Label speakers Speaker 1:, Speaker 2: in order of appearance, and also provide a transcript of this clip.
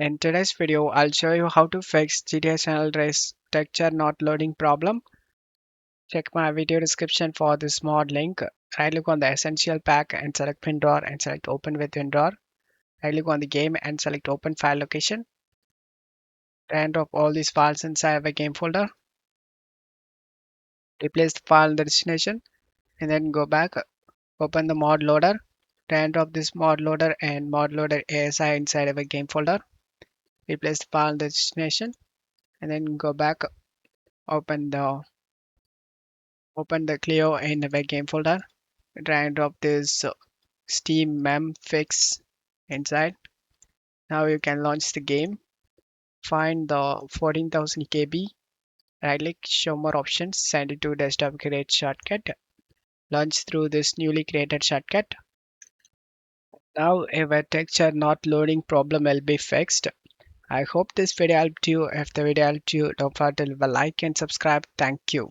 Speaker 1: In today's video, I'll show you how to fix GTA San Andreas texture not loading problem. Check my video description for this mod link. Right click on the essential pack and select WinRAR and select open with WinRAR. Right click on the game and select open file location. And drop all these files inside of a game folder. Replace the file in the destination and then go back. Open the mod loader. Drag drop this mod loader and mod loader ASI inside of a game folder. Replace the file in the destination and then go back. Open the Open the Clio in the web game folder. Drag and drop this Steam mem fix inside. Now you can launch the game. Find the 14,000 KB. Right click, show more options, send it to desktop create shortcut. Launch through this newly created shortcut. Now a texture not loading problem will be fixed. I hope this video helped you. If the video helped you, don't forget to leave a like and subscribe. Thank you.